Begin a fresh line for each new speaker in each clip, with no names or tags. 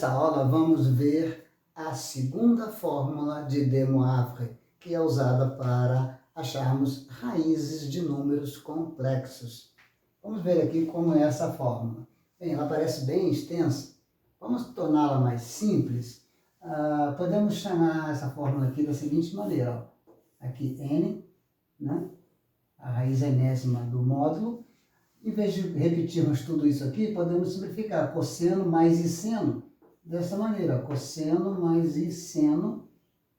Nesta aula vamos ver a segunda fórmula de De Moivre, que é usada para acharmos raízes de números complexos. Vamos ver aqui como é essa fórmula. Bem, ela parece bem extensa. Vamos torná-la mais simples. Podemos chamar essa fórmula aqui da seguinte maneira. Ó. Aqui n, né? A raiz enésima do módulo. Em vez de repetirmos tudo isso aqui, podemos simplificar cosseno mais e seno. Dessa maneira, cosseno mais e seno.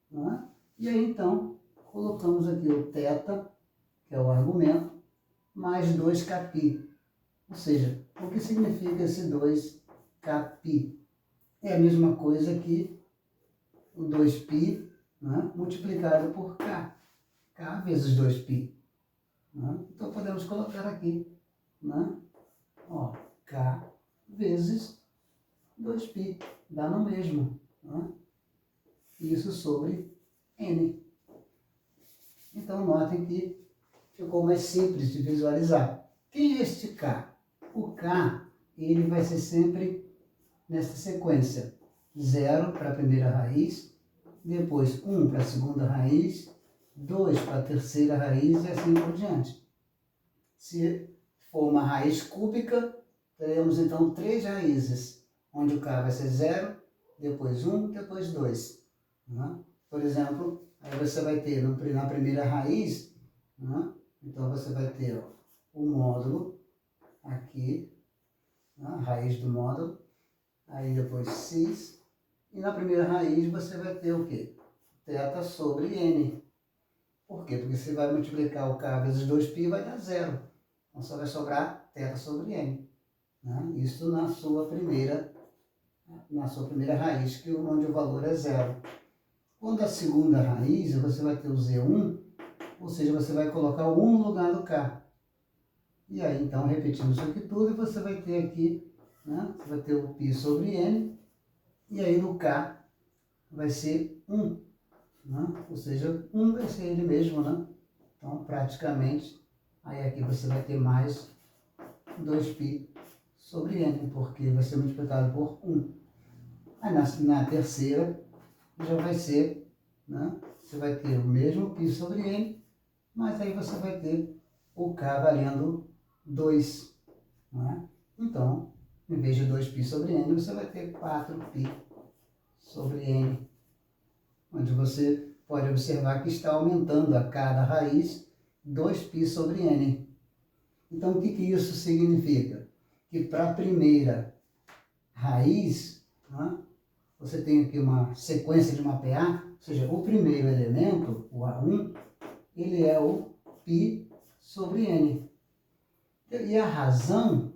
Né? E aí, então, colocamos aqui o θ, que é o argumento, mais 2κπ. Ou seja, o que significa esse 2κπ? É a mesma coisa que o 2π, né, multiplicado por k. K vezes 2π. Né? Então, podemos colocar aqui, né? Ó, k vezes 2π, dá no mesmo. Né? Isso sobre n. Então, notem que ficou mais simples de visualizar. Quem é este k? O k, ele vai ser sempre nesta sequência. 0 para a primeira raiz, depois 1 para a segunda raiz, 2 para a terceira raiz e assim por diante. Se for uma raiz cúbica, teremos então 3 raízes, onde o k vai ser 0, depois 1, depois 2. Né? Por exemplo, aí você vai ter na primeira raiz, né? Então você vai ter ó, o módulo aqui, né? A raiz do módulo, aí depois x, e na primeira raiz você vai ter o quê? Θ sobre n. Por quê? Porque você vai multiplicar o k vezes 2π e vai dar 0. Então só vai sobrar θ sobre n. Né? Isso na sua primeira raiz, onde o valor é 0. Quando a segunda raiz, você vai ter o z1, ou seja, você vai colocar o 1 no lugar do k. E aí, então, repetindo isso aqui tudo, você vai ter aqui, né? Você vai ter o π sobre n, e aí no k vai ser 1. Né? Ou seja, 1 vai ser ele mesmo, né? Então, praticamente, aí aqui você vai ter mais 2π sobre n, porque vai ser multiplicado por 1. Aí na terceira, já vai ser, né? Você vai ter o mesmo π sobre n, mas aí você vai ter o k valendo 2. Né? Então, em vez de 2π sobre n, você vai ter 4π sobre n, onde você pode observar que está aumentando a cada raiz 2π sobre n. Então, o que isso significa? Que para a primeira raiz, né, você tem aqui uma sequência de mapear, ou seja, o primeiro elemento, o A1, ele é o π sobre n. E a razão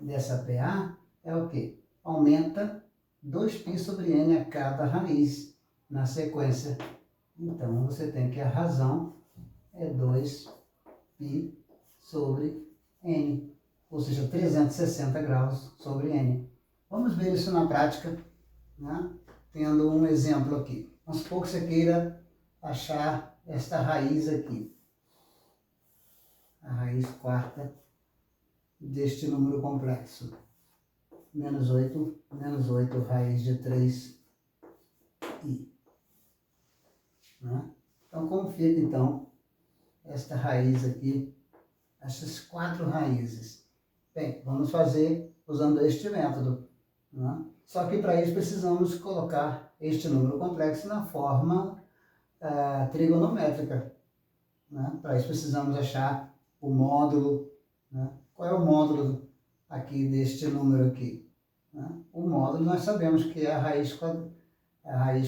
dessa PA é o quê? Aumenta 2π sobre n a cada raiz na sequência. Então, você tem que a razão é 2π sobre n, ou seja, 360 graus sobre n. Vamos ver isso na prática, né? Tendo um exemplo aqui. Vamos supor que você queira achar esta raiz aqui. A raiz quarta deste número complexo. Menos 8 raiz de 3i. Né? Então, como fica, então, esta raiz aqui, essas 4 raízes? Bem, vamos fazer usando este método. Né? Só que para isso precisamos colocar este número complexo na forma trigonométrica. Né? Para isso precisamos achar o módulo. Né? Qual é o módulo aqui deste número aqui? Né? O módulo nós sabemos que é a raiz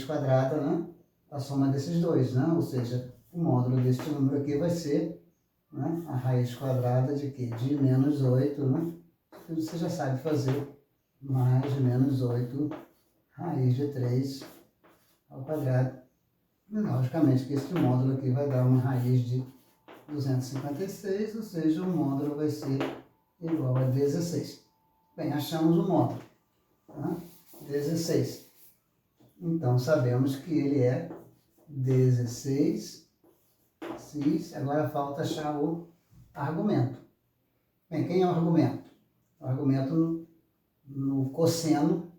quadrada, né? A soma desses dois, né? Ou seja, o módulo deste número aqui vai ser, né, a raiz quadrada de quê? De menos 8, né? Você já sabe fazer, mais menos 8 raiz de 3 ao quadrado. E, logicamente que este módulo aqui vai dar uma raiz de 256, ou seja, o módulo vai ser igual a 16. Bem, achamos o módulo. Tá? 16. Então, sabemos que ele é 16. Agora falta achar o argumento. Bem, quem é o argumento? O argumento no cosseno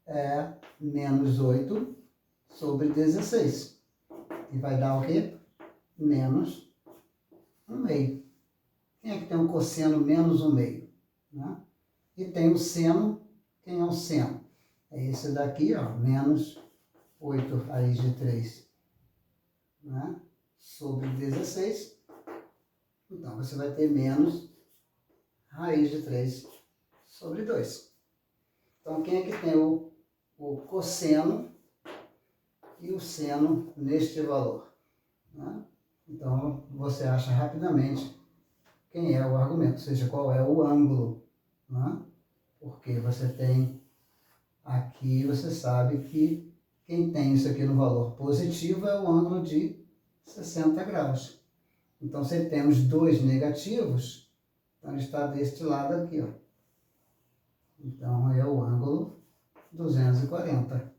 é menos 8 sobre 16. E vai dar o quê? Menos 1/2. Quem é que tem um cosseno menos 1/2? Né? E tem o seno. Quem é o seno? É esse daqui, ó, menos 8 raiz de 3, né? Sobre 16. Então, você vai ter menos raiz de 3 sobre 2. Então, quem é que tem o cosseno e o seno neste valor? Né? Então, você acha rapidamente quem é o argumento, ou seja, qual é o ângulo. Né? Porque você tem aqui, você sabe que quem tem isso aqui no valor positivo é o ângulo de 60 graus. Então, se temos dois negativos, então ele está deste lado aqui, ó. Então, é o ângulo 240,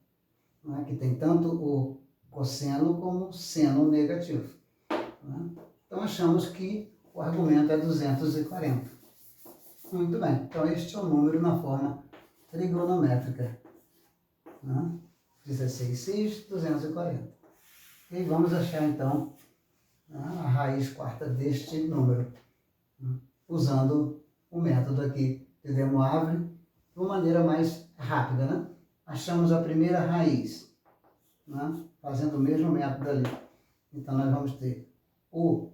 né? Que tem tanto o cosseno como o seno negativo. Né? Então, achamos que o argumento é 240. Muito bem, então este é o número na forma trigonométrica. Né? 16x 240. E vamos achar então a raiz quarta deste número, né? Usando o método aqui de De Moivre de uma maneira mais rápida. Né? Achamos a primeira raiz, né? Fazendo o mesmo método ali. Então nós vamos ter o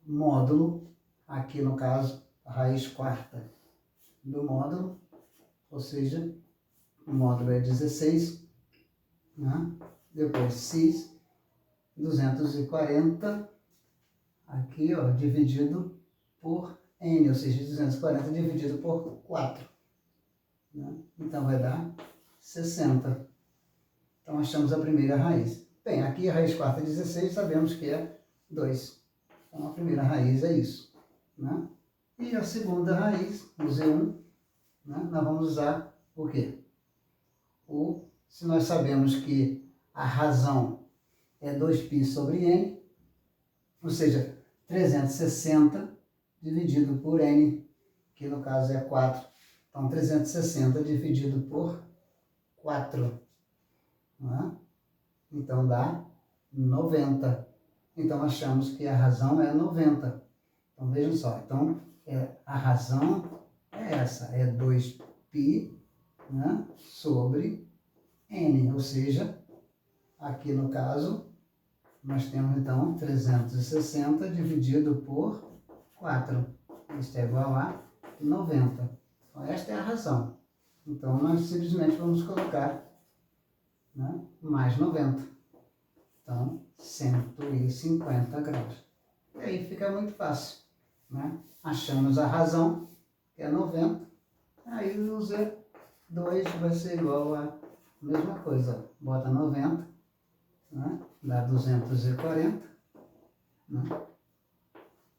módulo, aqui no caso, a raiz quarta do módulo, ou seja, o módulo é 16, né? Depois x 240, aqui, ó, dividido por n, ou seja, 240 dividido por 4. Né? Então, vai dar 60. Então, achamos a primeira raiz. Bem, aqui a raiz quarta é 16, sabemos que é 2. Então, a primeira raiz é isso. Né? E a segunda raiz, o Z1, né? Nós vamos usar o quê? Se nós sabemos que a razão é 2π sobre n, ou seja, 360 dividido por n, que no caso é 4. Então, 360 dividido por 4. Né? Então, dá 90. Então, achamos que a razão é 90. Então, vejam só. Então, a razão é essa. É 2π, né, sobre n. Ou seja, aqui no caso, nós temos então 360 dividido por 4. Isto é igual a 90. Então, esta é a razão. Então, nós simplesmente vamos colocar, né, mais 90. Então, 150 graus. E aí fica muito fácil. Né? Achamos a razão, que é 90. Aí o Z2 vai ser igual a mesma coisa. Bota 90, né? Dá 240. Né?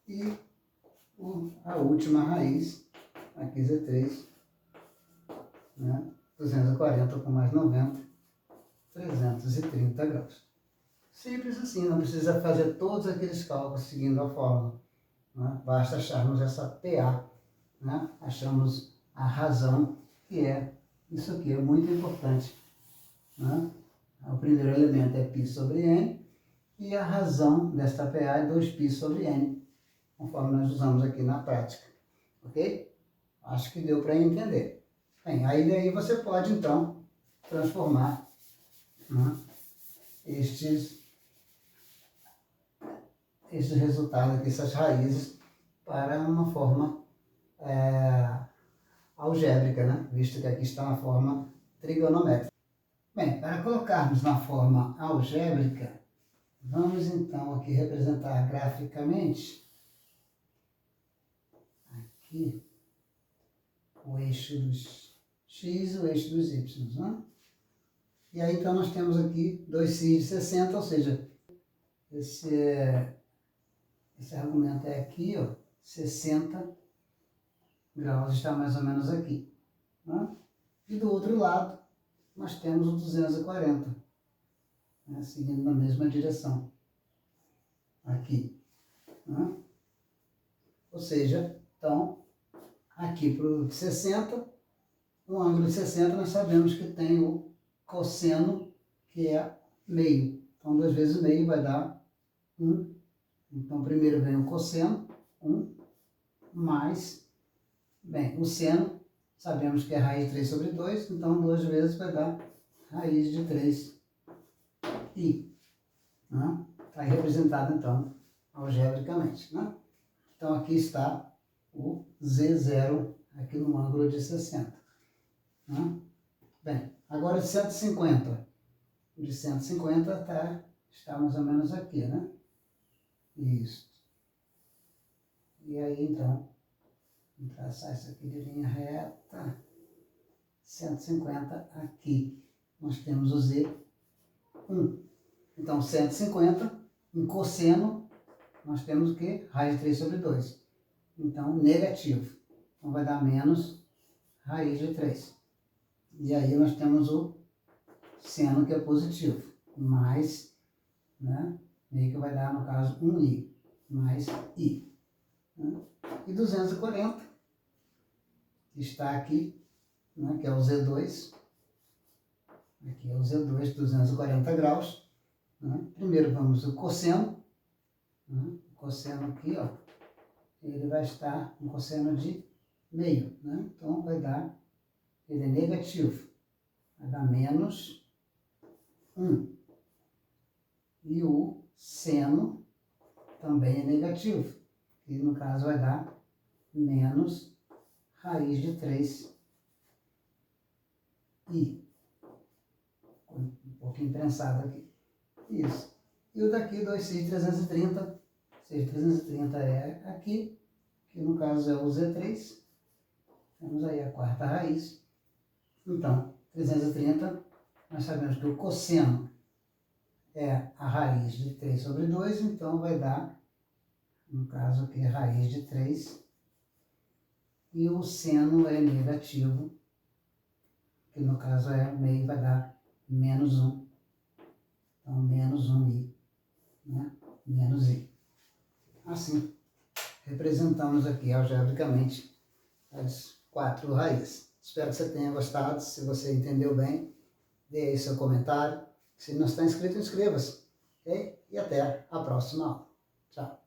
E a última raiz, aqui Z3, né? 240 com mais 90, 330 graus. Simples assim, não precisa fazer todos aqueles cálculos seguindo a fórmula. Né? Basta acharmos essa PA, né? Achamos a razão, que é isso aqui, é muito importante. Né? O primeiro elemento é π sobre n, e a razão desta PA é 2π sobre n, conforme nós usamos aqui na prática. Ok? Acho que deu para entender. Bem, aí daí você pode, então, transformar, né, estes resultados aqui, essas raízes, para uma forma algébrica, né? Visto que aqui está na forma trigonométrica. Bem, para colocarmos na forma algébrica, vamos então aqui representar graficamente aqui o eixo dos x e o eixo dos y, né? E aí então nós temos aqui 2x de 60, ou seja, esse argumento é aqui, ó, 60 graus, está mais ou menos aqui. Né? E do outro lado, nós temos o 240, né, seguindo na mesma direção, aqui. Né? Ou seja, então, aqui para o 60, Um ângulo de 60 nós sabemos que tem o cosseno, que é meio. Então, 2 vezes meio vai dar 1. Então, primeiro vem o cosseno, 1, mais, bem, o seno, sabemos que é raiz de 3 sobre 2, então 2 vezes vai dar raiz de 3i. Né? Está aí representado, então, algebricamente. Né? Então, aqui está o Z0, aqui no ângulo de 60. Né? Bem, agora de 150. De 150 está mais ou menos aqui, né? Isso. E aí, então, vou traçar isso aqui de linha reta. 150 aqui. Nós temos o Z1. Então, 150, em cosseno, nós temos o quê? Raiz de 3 sobre 2. Então, negativo. Então, vai dar menos raiz de 3. E aí, nós temos o seno, que é positivo. Mais, né? Meio que vai dar, no caso, 1i. Mais i. Né? E 240 está aqui, né? Que é o Z2. Aqui é o Z2, 240 graus. Né? Primeiro, vamos o cosseno. Né? O cosseno aqui, ó, ele vai estar um cosseno de meio, né? Então, vai dar, ele é negativo, vai dar menos 1. E o seno também é negativo, e no caso vai dar menos raiz de 3i. Um pouquinho prensado aqui. Isso. E o daqui, 2cis 330. 330 é aqui, que no caso é o Z3. Temos aí a quarta raiz. Então, 330, nós sabemos que o cosseno é a raiz de 3 sobre 2, então vai dar, no caso aqui, a raiz de 3. E o seno é negativo, que no caso é meio, vai dar menos 1. Então, menos 1i, né? Menos i. Assim, representamos aqui algebricamente as 4 raízes. Espero que você tenha gostado. Se você entendeu bem, dê aí seu comentário. Se não está inscrito, inscreva-se. Ok? E até a próxima aula. Tchau.